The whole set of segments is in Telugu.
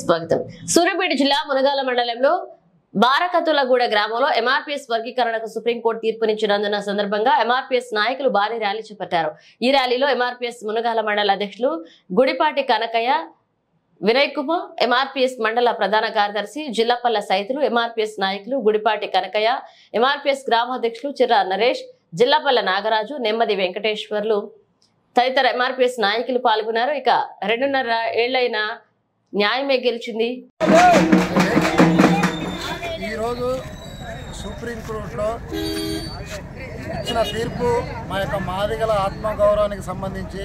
స్వాగతం. సూర్యాపేట జిల్లా మునగాల మండలంలో బారకతులగూడ గ్రామంలో ఎంఆర్పీఎస్ వర్గీకరణకు సుప్రీంకోర్టు తీర్పునిచ్చినందున సందర్భంగా ఎంఆర్పీఎస్ నాయకులు భారీ ర్యాలీ చేపట్టారు. ఈ ర్యాలీలో ఎంఆర్పీఎస్ మునగాల మండల అధ్యక్షులు గుడిపాటి కనకయ్య, వినయ్ కుమార్, ఎంఆర్పీఎస్ మండల ప్రధాన కార్యదర్శి జిల్లాపల్ల సైతులు, ఎంఆర్పీఎస్ నాయకులు గుడిపాటి కనకయ్య, ఎంఆర్పీఎస్ గ్రామాధ్యక్షులు చిర్రా నరేష్, జిల్లాపల్ల నాగరాజు, నెమ్మది వెంకటేశ్వర్లు తదితర ఎంఆర్పీఎస్ నాయకులు పాల్గొన్నారు. ఇక 2.5 ఏళ్లైన న్యాయమే గెలిచింది. ఈరోజు సుప్రీంకోర్టులో ఇచ్చిన తీర్పు మా యొక్క మాదిగల ఆత్మగౌరవానికి సంబంధించి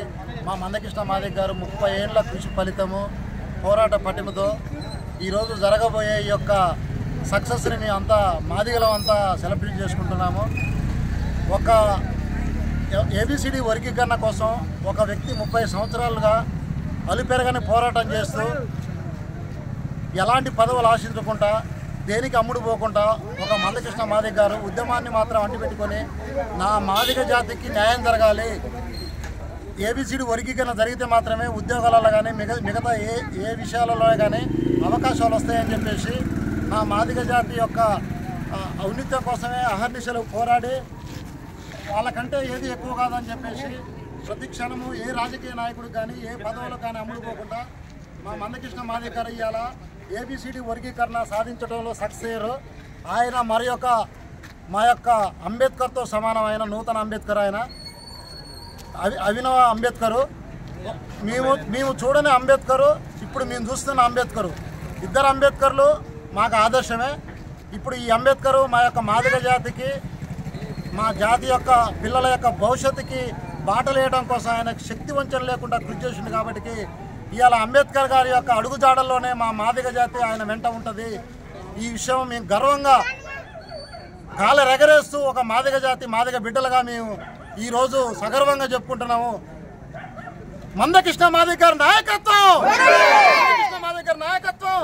మా మందకృష్ణ మాదిగ గారు 30 ఏళ్ల కృషి ఫలితము పోరాట పటిమతో ఈరోజు జరగబోయే ఈ యొక్క సక్సెస్ని మేము అంతా మాదిగలం అంతా సెలబ్రేట్ చేసుకుంటున్నాము. ఒక ఏబిసిడి వర్గీకరణ కోసం ఒక వ్యక్తి 30 సంవత్సరాలుగా అలుపెరగని పోరాటం చేస్తూ ఎలాంటి పదవులు ఆశించకుండా దేనికి అమ్ముడు పోకుండా ఒక మందకృష్ణ మాదిగ గారు ఉద్యమాన్ని మాత్రం అంటిపెట్టుకొని నా మాదిగ జాతికి న్యాయం జరగాలి, ఏబిసిడి వర్గీకరణ జరిగితే మాత్రమే ఉద్యోగాలలో కానీ మిగతా ఏ విషయాలలో కానీ అవకాశాలు వస్తాయని చెప్పేసి నా మాదిగ జాతి యొక్క ఔన్నత్యం కోసమే అహర్నిశలు పోరాడి వాళ్ళకంటే ఏది ఎక్కువ కాదని చెప్పేసి ప్రతి క్షణము ఏ రాజకీయ నాయకుడు కానీ ఏ పదవులు కానీ అమ్ముడుపోకుండా మా మందకృష్ణ మాదిగ గారు ఇవాళ ఏబిసిడి వర్గీకరణ సాధించడంలో సక్సెస్ అయ్యారు. ఆయన మా యొక్క అంబేద్కర్తో సమానమైన నూతన అంబేద్కర్, ఆయన అభినవ అంబేద్కరు. మేము చూడని అంబేద్కరు, ఇప్పుడు మేము చూస్తున్న అంబేద్కరు, ఇద్దరు అంబేద్కర్లు మాకు ఆదర్శమే. ఇప్పుడు ఈ అంబేద్కరు మా యొక్క మాదిగ జాతికి, మా జాతి యొక్క పిల్లల యొక్క భవిష్యత్తుకి బాటలు వేయడం కోసం ఆయన శక్తి వంచన లేకుండా కృషి చేసింది. కాబట్టి ఇవాళ అంబేద్కర్ గారి యొక్క అడుగుజాడల్లోనే మా మాదిగ జాతి ఆయన వెంట ఉంటుంది. ఈ విషయం మేము గర్వంగా కాలరెగరేస్తూ ఒక మాదిగ జాతి మాదిగ బిడ్డలుగా మేము ఈరోజు సగర్వంగా చెప్పుకుంటున్నాము. మందకృష్ణ మాదిగ గారి నాయకత్వం, మందకృష్ణ మాదిగ గారి నాయకత్వం.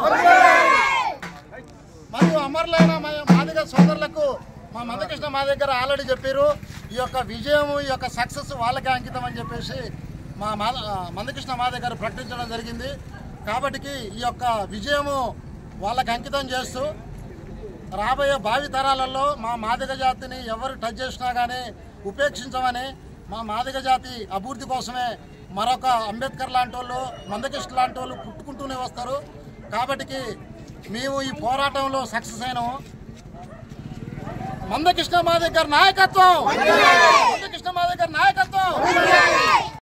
మరియు అమరులైన మాదిగ సోదరులకు మా మందకృష్ణ మాదిగ గారు ఆల్రెడీ చెప్పారు, ఈ యొక్క విజయం, ఈ యొక్క సక్సెస్ వాళ్ళకే అంకితం అని చెప్పేసి మా మందకృష్ణ మాదిగ గారు ప్రకటించడం జరిగింది. కాబట్టి ఈ యొక్క విజయము వాళ్ళకి అంకితం చేస్తూ రాబోయే భావి తరాలలో మా మాదిగ జాతిని ఎవరు టచ్ చేసినా కానీ ఉపేక్షించమని, మా మాదిగ జాతి అభివృద్ధి కోసమే మరొక అంబేద్కర్ లాంటి వాళ్ళు, మందకృష్ణ లాంటి వాళ్ళు పుట్టుకుంటూనే వస్తారు. కాబట్టి మేము ఈ పోరాటంలో సక్సెస్ అయినాము. మందకృష్ణ మాదిగ గారి నాయకత్వం.